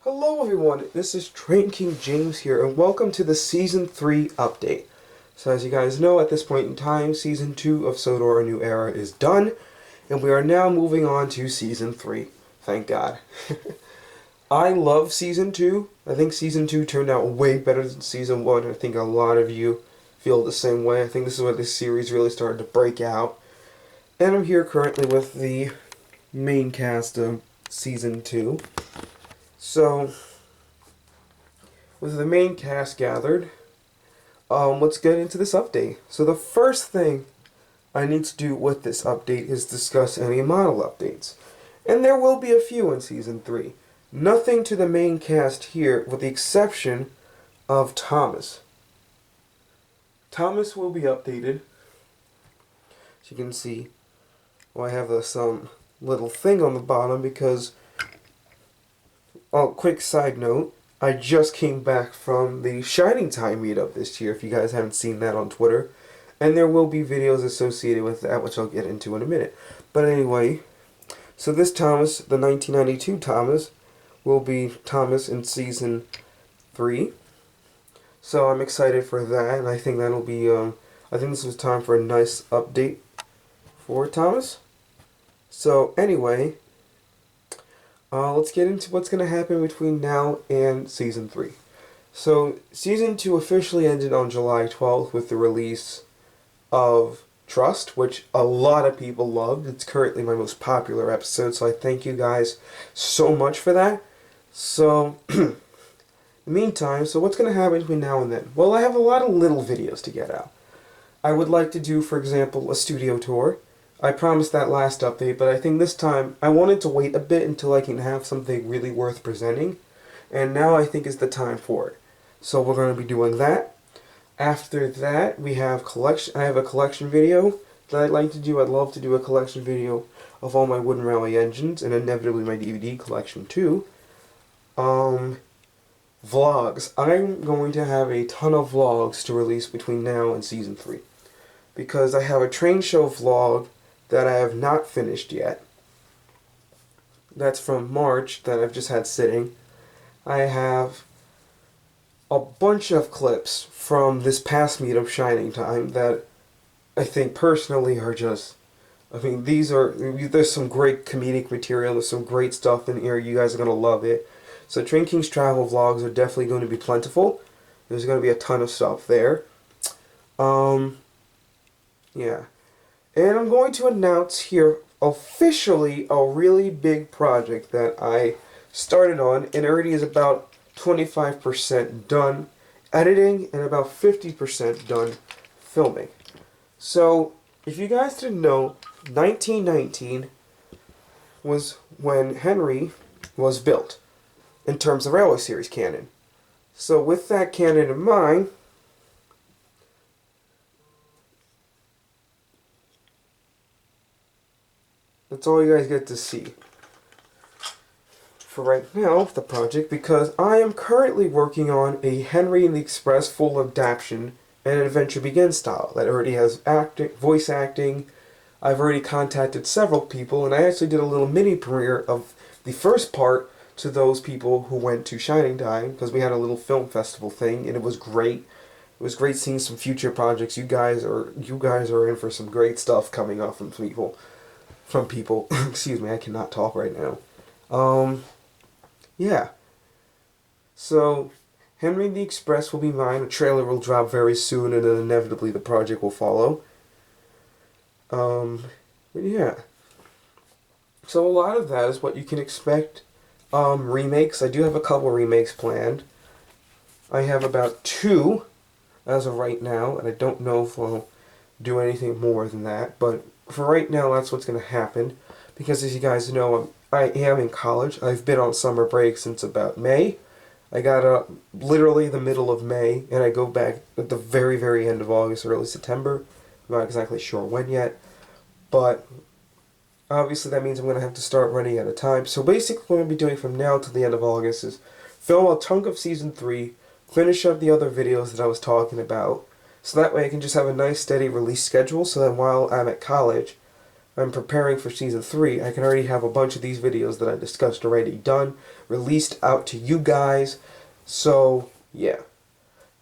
Hello everyone, this is Train King James here, and welcome to the Season 3 update. So as you guys know, at this point in time, Season 2 of Sodor: A New Era is done, and we are now moving on to Season 3. Thank God. I love Season 2. I think Season 2 turned out way better than Season 1. I think a lot of you feel the same way. I think this is where this series really started to break out. And I'm here currently with the main cast of Season 2. So, with the main cast gathered, let's get into this update. So the first thing I need to do with this update is discuss any model updates. And there will be a few in Season 3. Nothing to the main cast here, with the exception of Thomas. Thomas will be updated. As you can see, I have some little thing on the bottom because... Oh, quick side note, I just came back from the Shining Time meetup this year, if you guys haven't seen that on Twitter. And there will be videos associated with that, which I'll get into in a minute. But anyway, so this Thomas, the 1992 Thomas, will be Thomas in Season 3. So I'm excited for that, and I think that'll be, I think this was time for a nice update for Thomas. So anyway... let's get into what's going to happen between now and Season 3. So, Season 2 officially ended on July 12th with the release of Trust, which a lot of people loved. It's currently my most popular episode, so I thank you guys so much for that. So, in the meantime, so what's going to happen between now and then? Well, I have a lot of little videos to get out. I would like to do, for example, a studio tour. I promised that last update, but I think this time I wanted to wait a bit until I can have something really worth presenting, and now I think is the time for it. So we're going to be doing that. After that, we have I have a collection video that I'd like to do. I'd love to do a collection video of all my Wooden Rally engines, and inevitably my DVD collection too. Vlogs. I'm going to have a ton of vlogs to release between now and Season 3. Because I have a train show vlog that I have not finished yet. That's from March that I've just had sitting. I have a bunch of clips from this past meetup Shining Time that I think personally are just... I mean, there's some great comedic material, there's some great stuff in here, you guys are going to love it. So Train King's travel vlogs are definitely going to be plentiful. There's going to be a ton of stuff there. Yeah. And I'm going to announce here officially a really big project that I started on and already is about 25% done editing and about 50% done filming. So, if you guys didn't know, 1919 was when Henry was built in terms of Railway Series canon. So with that canon in mind, that's all you guys get to see for right now, the project, because I am currently working on a Henry and the Express full adaptation and an Adventure Begins style that already has voice acting. I've already contacted several people, and I actually did a little mini premiere of the first part to those people who went to Shining Time, because we had a little film festival thing, and it was great. It was great seeing some future projects. You guys are in for some great stuff coming up from people. Excuse me, I cannot talk right now. Yeah. So, Henry the Express will be mine. A trailer will drop very soon, and then inevitably the project will follow. But yeah. So a lot of that is what you can expect. Remakes. I do have a couple remakes planned. I have about 2 as of right now, and I don't know if I'll do anything more than that, but for right now, that's what's going to happen, because as you guys know, I am in college. I've been on summer break since about May. I got up literally the middle of May, and I go back at the very, very end of August, early September. I'm not exactly sure when yet, but obviously that means I'm going to have to start running out of time. So basically what I'm going to be doing from now to the end of August is film a chunk of Season 3, finish up the other videos that I was talking about, so that way I can just have a nice steady release schedule, so that while I'm at college, I'm preparing for Season 3, I can already have a bunch of these videos that I discussed already done, released out to you guys. So, yeah.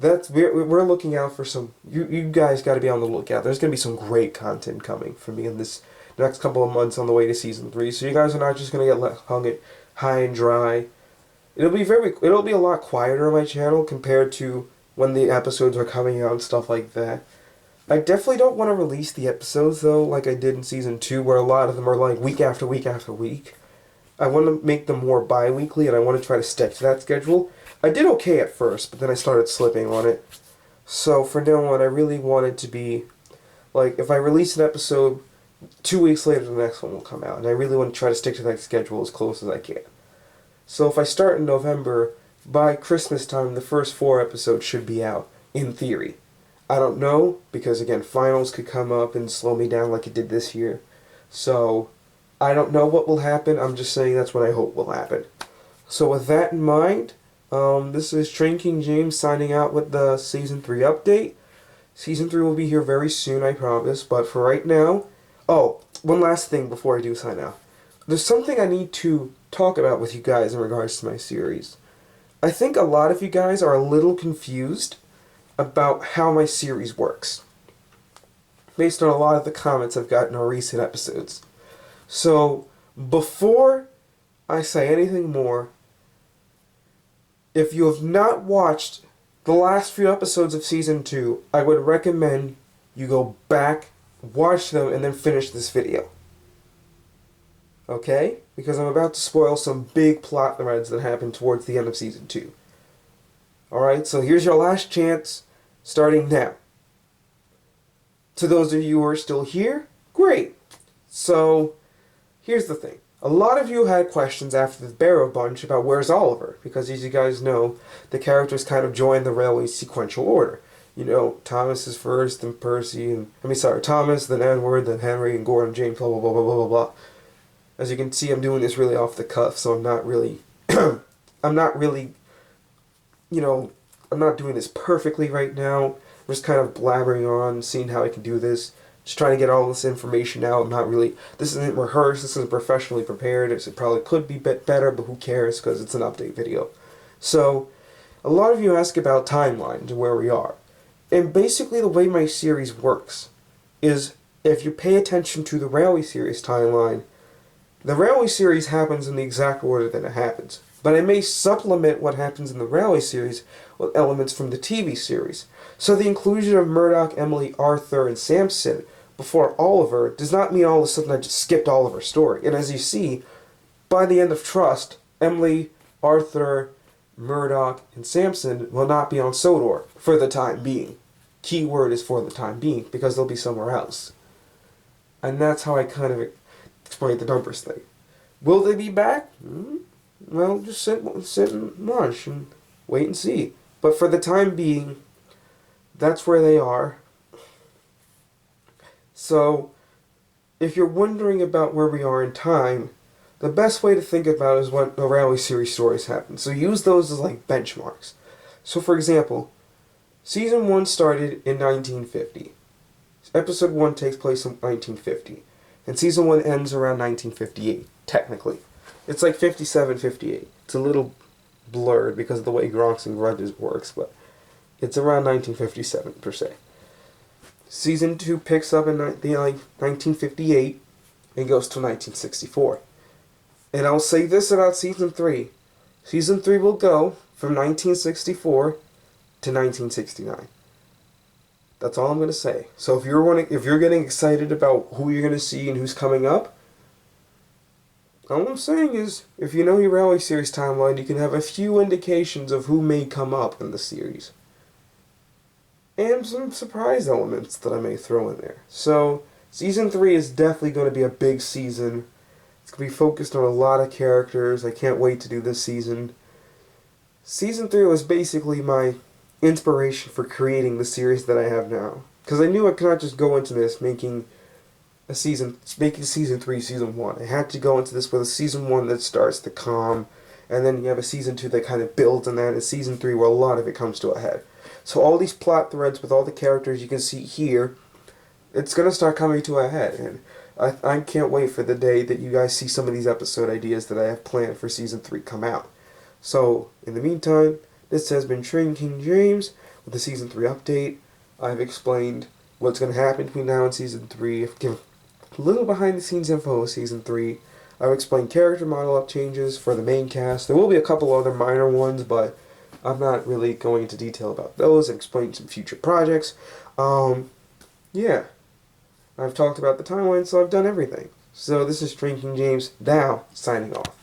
We're looking out for some... You guys got to be on the lookout. There's going to be some great content coming for me in this next couple of months on the way to Season 3. So you guys are not just going to get hung high and dry. It'll be a lot quieter on my channel compared to when the episodes are coming out and stuff like that. I definitely don't want to release the episodes, though, like I did in Season 2, where a lot of them are like week after week after week. I want to make them more bi-weekly, and I want to try to stick to that schedule. I did okay at first, but then I started slipping on it. So from now on, I really want it to be, like, if I release an episode, 2 weeks later the next one will come out, and I really want to try to stick to that schedule as close as I can. So if I start in November, by Christmas time, the first 4 episodes should be out, in theory. I don't know, because again, finals could come up and slow me down like it did this year. So, I don't know what will happen, I'm just saying that's what I hope will happen. So with that in mind, this is Train King James signing out with the Season 3 update. Season 3 will be here very soon, I promise, but for right now... Oh, one last thing before I do sign out. There's something I need to talk about with you guys in regards to my series. I think a lot of you guys are a little confused about how my series works, based on a lot of the comments I've gotten on recent episodes. So, before I say anything more, if you have not watched the last few episodes of Season 2, I would recommend you go back, watch them, and then finish this video. Okay? Because I'm about to spoil some big plot threads that happen towards the end of Season 2. Alright, so here's your last chance, starting now. To those of you who are still here, great. So, here's the thing. A lot of you had questions after the Barrow Bunch about where's Oliver, because as you guys know, the characters kind of join the Railway's sequential order. You know, Thomas is first, then Percy, Thomas, then Edward, then Henry, and Gordon, James, blah, blah, blah, blah, blah, blah, blah. As you can see, I'm doing this really off the cuff, so I'm not really, I'm not doing this perfectly right now. I'm just kind of blabbering on, seeing how I can do this. Just trying to get all this information out. This isn't rehearsed, this isn't professionally prepared. It probably could be a bit better, but who cares, because it's an update video. So, a lot of you ask about timeline to where we are. And basically the way my series works is, if you pay attention to the Railway series timeline, the Railway series happens in the exact order that it happens. But I may supplement what happens in the Railway series with elements from the TV series. So the inclusion of Murdoch, Emily, Arthur, and Samson before Oliver does not mean all of a sudden I just skipped Oliver's story. And as you see, by the end of Trust, Emily, Arthur, Murdoch, and Samson will not be on Sodor for the time being. Key word is for the time being, because they'll be somewhere else. And that's how I kind of explain the numbers thing. Will they be back? Well, just sit and watch and wait and see. But for the time being, that's where they are. So, if you're wondering about where we are in time, the best way to think about it is what the Railway series stories happen. So use those as like benchmarks. So for example, Season 1 started in 1950. Episode 1 takes place in 1950. And Season 1 ends around 1958, technically. It's like 57, 58. It's a little blurred because of the way Gronks and Grudges works, but it's around 1957 per se. Season 2 picks up in 1958 and goes to 1964. And I'll say this about Season 3. Season 3 will go from 1964 to 1969. That's all I'm going to say. So if you're getting excited about who you're going to see and who's coming up, all I'm saying is, if you know your Railway series timeline, you can have a few indications of who may come up in the series. And some surprise elements that I may throw in there. So, Season 3 is definitely going to be a big season. It's going to be focused on a lot of characters. I can't wait to do this season. Season 3 was basically my inspiration for creating the series that I have now. Because I knew I could not just go into this making Season 3 Season 1. I had to go into this with a Season 1 that starts the calm, and then you have a Season 2 that kind of builds on that, and Season 3 where a lot of it comes to a head. So all these plot threads with all the characters you can see here, it's going to start coming to a head. And I can't wait for the day that you guys see some of these episode ideas that I have planned for Season 3 come out. So, in the meantime, this has been Train King James with the Season 3 update. I've explained what's going to happen between now and Season 3. I've given a little behind the scenes info of Season 3. I've explained character model up changes for the main cast. There will be a couple other minor ones, but I'm not really going into detail about those and explain some future projects. Yeah. I've talked about the timeline, so I've done everything. So this is Train King James, now signing off.